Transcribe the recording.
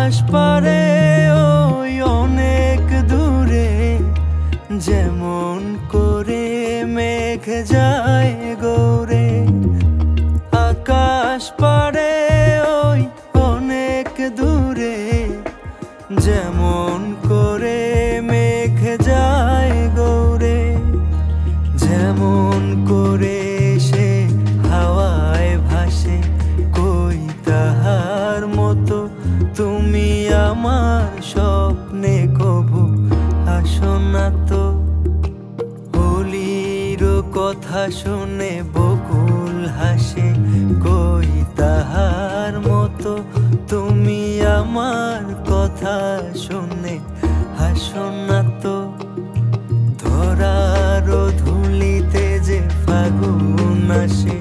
আকাশ পারে ওই অনেক দূরে, যেমন করে মেঘ যায় গৌরে। আকাশ পারে ওই অনেক দূরে, যেমন করে মেঘ যায় গৌরে। যেমন করে সে হাওয়ায় ভাসে, কই তাহার মতো তুমি আমার স্বপ্নে কবু আসো না তো। হোলির কথা শুনে বকুল হাসে, কই তাহার মতো তুমি আমার কথা শুনে হাসো না তো। ধরার ধুলিতে যে ফাগুন আসে,